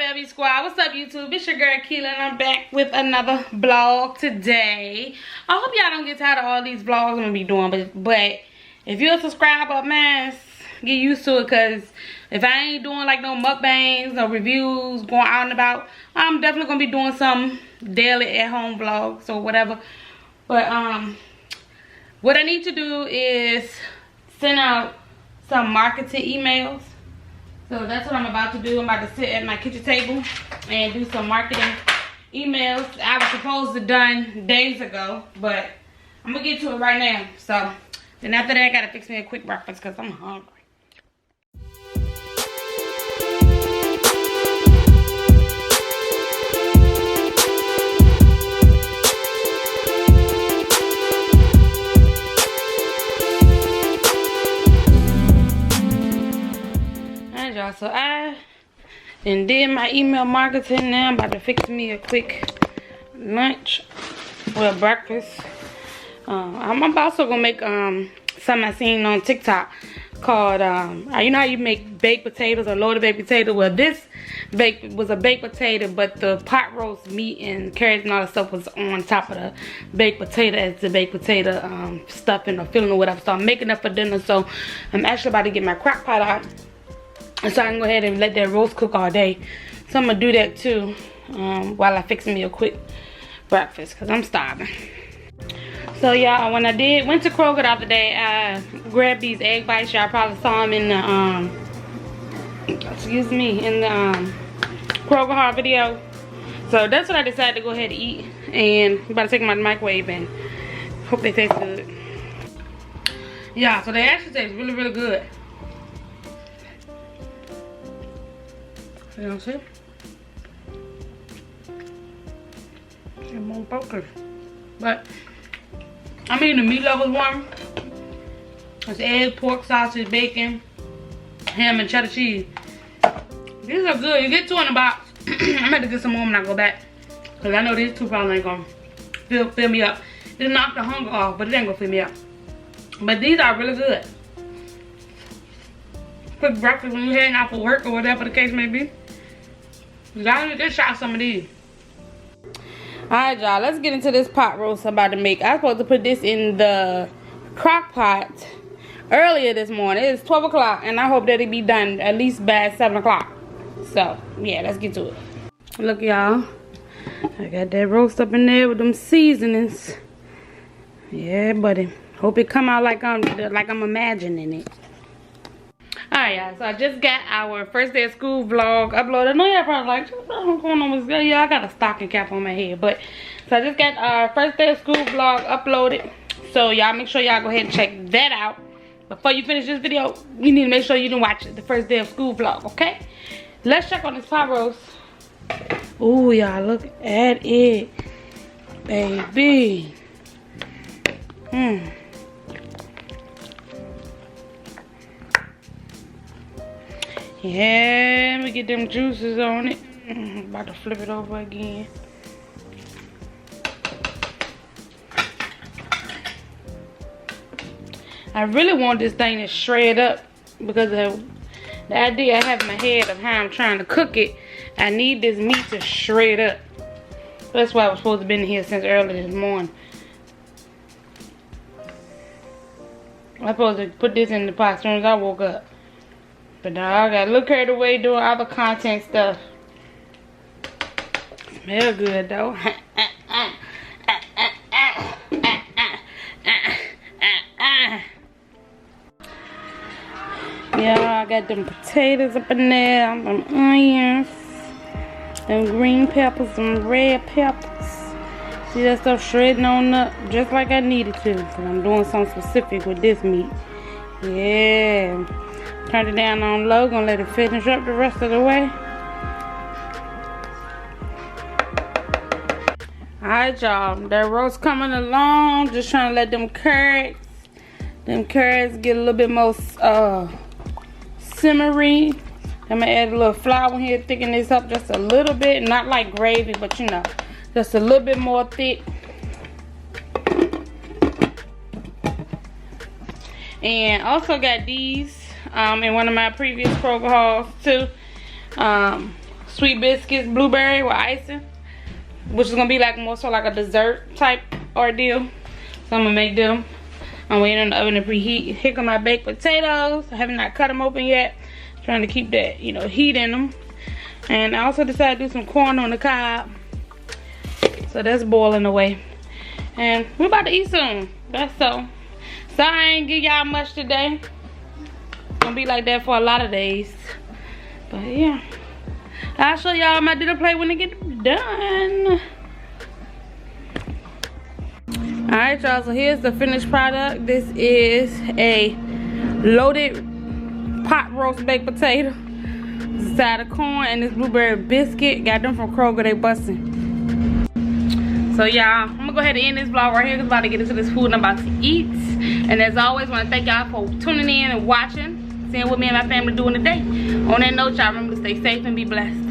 LB Squad. What's up, YouTube? It's your girl Keela, and I'm back with another vlog today. I hope y'all don't get tired of all these vlogs I'm gonna be doing, but if you're a subscriber, man, get used to it, because if I ain't doing like no mukbangs or reviews going out and about, I'm definitely gonna be doing some daily at home vlogs or whatever. But what I need to do is send out some marketing emails. So that's what I'm about to do. I'm about to sit at my kitchen table and do some marketing emails. I was supposed to done days ago, but I'm gonna get to it right now. So then after that, I gotta fix me a quick breakfast because I'm hungry. Y'all, so I did my email marketing. Now I'm about to fix me a quick lunch or breakfast. I'm also gonna make something I seen on TikTok called you know how you make baked potatoes or loaded baked potato. Well, this was a baked potato, but the pot roast meat and carrots and all that stuff was on top of the baked potato as the baked potato stuffing or filling or whatever. So I'm making up for dinner. So I'm actually about to get my crock pot out, so I can go ahead and let that roast cook all day. So I'm gonna do that too while I fix me a quick breakfast, because I'm starving. So y'all, when I went to Kroger the other day, I grabbed these egg bites. Y'all probably saw them in the Kroger haul video. So that's what I decided to go ahead and eat, and I'm about to take them out of the microwave and hope they taste good. Yeah, so they actually taste really, really good. You know what I'm saying? I'm more focused. But I mean, the meat level's warm. It's egg, pork, sausage, bacon, ham, and cheddar cheese. These are good. You get two in the box. I'm going to get some more when I go back, because I know these two probably ain't going to fill me up. It'll knock the hunger off, but it ain't going to fill me up. But these are really good. Quick breakfast when you're heading out for work or whatever the case may be. Y'all need to try some of these. Alright, y'all, let's get into this pot roast I'm about to make. I was supposed to put this in the crock pot earlier this morning. It's 12 o'clock, and I hope that it be done at least by 7 o'clock. So, yeah, let's get to it. Look, y'all. I got that roast up in there with them seasonings. Yeah, buddy. Hope it come out like I'm imagining it. Alright, y'all, so I just got our first day of school vlog uploaded. I know y'all probably like, what's going on with this? Yeah, I got a stocking cap on my head. But, so I just got our first day of school vlog uploaded. So, y'all make sure y'all go ahead and check that out. Before you finish this video, you need to make sure you didn't watch the first day of school vlog, okay? Let's check on this pot roast. Ooh, y'all, look at it. Baby. Yeah, let me get them juices on it. About to flip it over again. I really want this thing to shred up, because of the idea I have in my head of how I'm trying to cook it. I need this meat to shred up. That's why I was supposed to be in here since early this morning. I was supposed to put this in the pot as soon as I woke up. But now I gotta look carried away doing other content stuff. Smell good though. Yeah, I got them potatoes up in there, them onions, them green peppers, them red peppers. See that stuff shredding on up just like I needed to, because I'm doing something specific with this meat. Yeah. Turn it down on low, gonna let it finish up the rest of the way. Alright, y'all, that roast coming along. Just trying to let them carrots get a little bit more simmery. I'm gonna add a little flour here, thicken this up just a little bit. Not like gravy, but you know, just a little bit more thick. And also got these in one of my previous Kroger hauls too. sweet biscuits, blueberry with icing, which is gonna be like more so like a dessert type ordeal. So I'm gonna make them. I'm waiting on the oven to preheat. Here come my baked potatoes. I have not cut them open yet. Trying to keep that, you know, heat in them. And I also decided to do some corn on the cob. So that's boiling away. And we're about to eat soon. That's so. Sorry I ain't give y'all much today. Gonna be like that for a lot of days. But yeah. I'll show y'all my dinner plate when it gets done. Alright y'all, so here's the finished product. This is a loaded pot roast baked potato, side of corn, and this blueberry biscuit. Got them from Kroger, they bustin'. So y'all, I'm gonna go ahead and end this vlog right here because I'm about to get into this food I'm about to eat. And as always, I want to thank y'all for tuning in and watching, seeing what me and my family doing today. On that note, y'all remember to stay safe and be blessed.